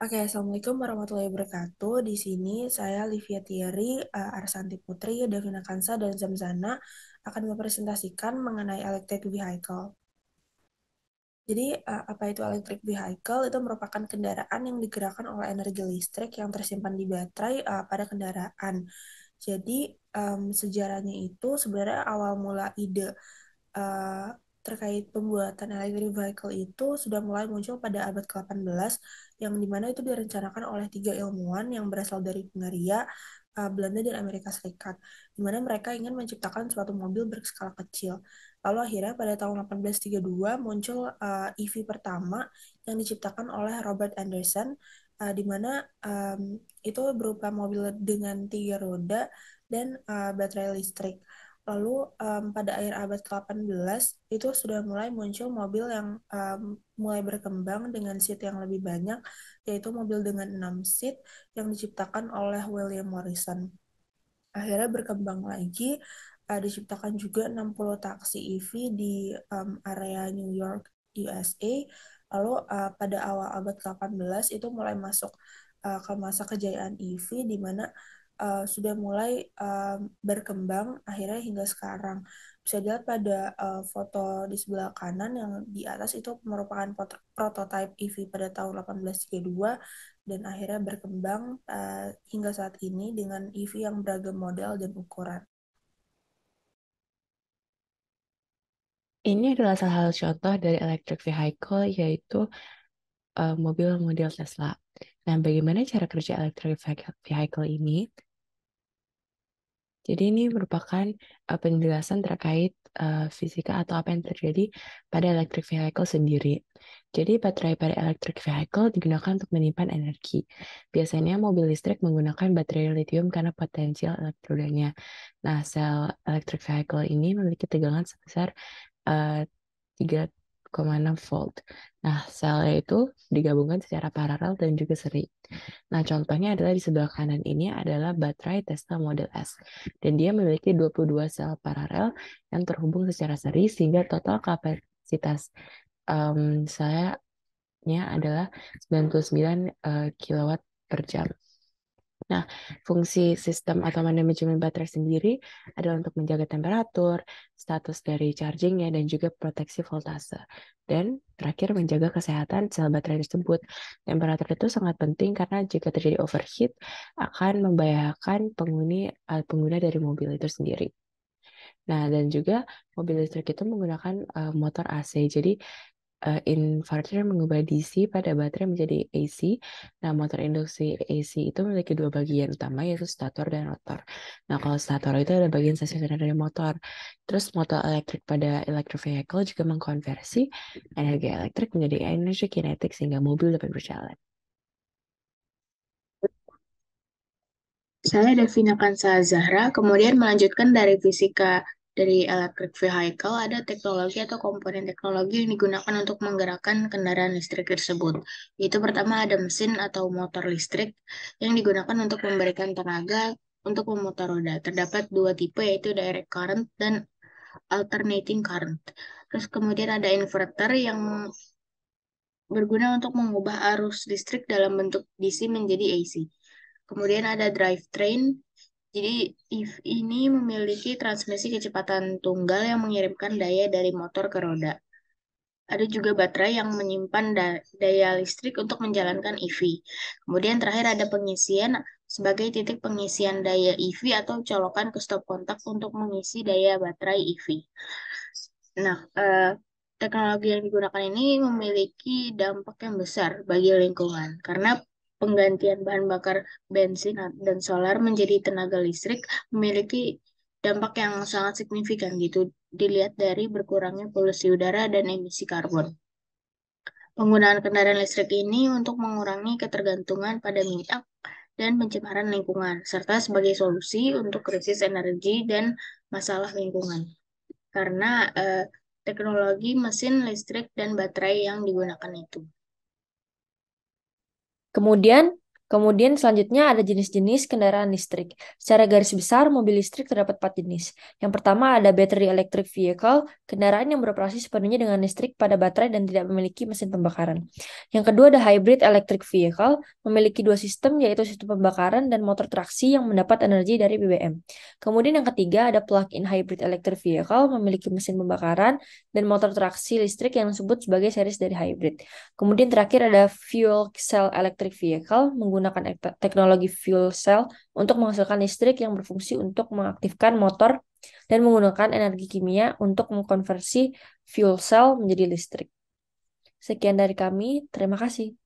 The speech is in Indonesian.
Oke, Assalamualaikum warahmatullahi wabarakatuh. Di sini saya Livia Tieri, Arsanti Putri, Davina Kansa, dan Zamzana akan mempresentasikan mengenai electric vehicle. Jadi, apa itu electric vehicle? Itu merupakan kendaraan yang digerakkan oleh energi listrik yang tersimpan di baterai pada kendaraan. Jadi, sejarahnya itu sebenarnya awal mula ide eh, terkait pembuatan electric vehicle itu sudah mulai muncul pada abad ke-18 yang dimana itu direncanakan oleh tiga ilmuwan yang berasal dari Hungaria, Belanda, dan Amerika Serikat, di mana mereka ingin menciptakan suatu mobil berskala kecil. Lalu akhirnya pada tahun 1832 muncul EV pertama yang diciptakan oleh Robert Anderson, di mana itu berupa mobil dengan tiga roda dan baterai listrik. Lalu pada akhir abad ke-18 itu sudah mulai muncul mobil yang mulai berkembang dengan seat yang lebih banyak, yaitu mobil dengan 6 seat yang diciptakan oleh William Morrison. Akhirnya berkembang lagi, diciptakan juga 60 taksi EV di area New York, USA. Lalu pada awal abad ke-18 itu mulai masuk ke masa kejayaan EV di mana sudah mulai berkembang akhirnya hingga sekarang. Bisa dilihat pada foto di sebelah kanan yang di atas itu merupakan prototipe EV pada tahun 1832 dan akhirnya berkembang hingga saat ini dengan EV yang beragam model dan ukuran. Ini adalah salah satu contoh dari electric vehicle, yaitu mobil model Tesla. Nah, bagaimana cara kerja electric vehicle ini? Jadi ini merupakan penjelasan terkait fisika atau apa yang terjadi pada electric vehicle sendiri. Jadi baterai pada electric vehicle digunakan untuk menyimpan energi. Biasanya mobil listrik menggunakan baterai lithium karena potensial elektrodanya. Nah, sel electric vehicle ini memiliki tegangan sebesar 3,6 volt. Nah, selnya itu digabungkan secara paralel dan juga seri. Nah, contohnya adalah di sebelah kanan ini adalah baterai Tesla Model S. Dan dia memiliki 22 sel paralel yang terhubung secara seri sehingga total kapasitas selnya adalah 99 kilowatt per jam. Nah, fungsi sistem atau manajemen baterai sendiri adalah untuk menjaga temperatur, status dari chargingnya, dan juga proteksi voltase. Dan terakhir, menjaga kesehatan sel baterai tersebut. Temperatur itu sangat penting karena jika terjadi overheat, akan membahayakan pengguna dari mobil itu sendiri. Nah, dan juga mobil listrik itu menggunakan motor AC. Jadi, inverter mengubah DC pada baterai menjadi AC. Nah, motor induksi AC itu memiliki dua bagian utama, yaitu stator dan rotor. Nah, kalau stator itu ada bagian stasioner dari motor. Terus motor elektrik pada electric vehicle juga mengkonversi energi elektrik menjadi energi kinetik sehingga mobil dapat berjalan. Saya Devina Kansa Zahra, kemudian melanjutkan dari fisika dari electric vehicle, ada teknologi atau komponen teknologi yang digunakan untuk menggerakkan kendaraan listrik tersebut. Itu pertama ada mesin atau motor listrik yang digunakan untuk memberikan tenaga untuk memutar roda. Terdapat dua tipe yaitu direct current dan alternating current. Terus kemudian ada inverter yang berguna untuk mengubah arus listrik dalam bentuk DC menjadi AC. Kemudian ada drivetrain. Jadi EV ini memiliki transmisi kecepatan tunggal yang mengirimkan daya dari motor ke roda. Ada juga baterai yang menyimpan daya listrik untuk menjalankan EV. Kemudian terakhir ada pengisian sebagai titik pengisian daya EV atau colokan ke stop kontak untuk mengisi daya baterai EV. Nah, teknologi yang digunakan ini memiliki dampak yang besar bagi lingkungan karena penggantian bahan bakar bensin dan solar menjadi tenaga listrik memiliki dampak yang sangat signifikan gitu, dilihat dari berkurangnya polusi udara dan emisi karbon. Penggunaan kendaraan listrik ini untuk mengurangi ketergantungan pada minyak dan pencemaran lingkungan, serta sebagai solusi untuk krisis energi dan masalah lingkungan karena teknologi mesin listrik dan baterai yang digunakan itu. Kemudian Kemudian selanjutnya ada jenis-jenis kendaraan listrik. Secara garis besar, mobil listrik terdapat 4 jenis. Yang pertama ada battery electric vehicle, kendaraan yang beroperasi sepenuhnya dengan listrik pada baterai dan tidak memiliki mesin pembakaran. Yang kedua ada hybrid electric vehicle, memiliki dua sistem yaitu sistem pembakaran dan motor traksi yang mendapat energi dari BBM. Kemudian yang ketiga ada plug-in hybrid electric vehicle, memiliki mesin pembakaran dan motor traksi listrik yang disebut sebagai series dari hybrid. Kemudian terakhir ada fuel cell electric vehicle, menggunakan teknologi fuel cell untuk menghasilkan listrik yang berfungsi untuk mengaktifkan motor dan menggunakan energi kimia untuk mengkonversi fuel cell menjadi listrik. Sekian dari kami, terima kasih.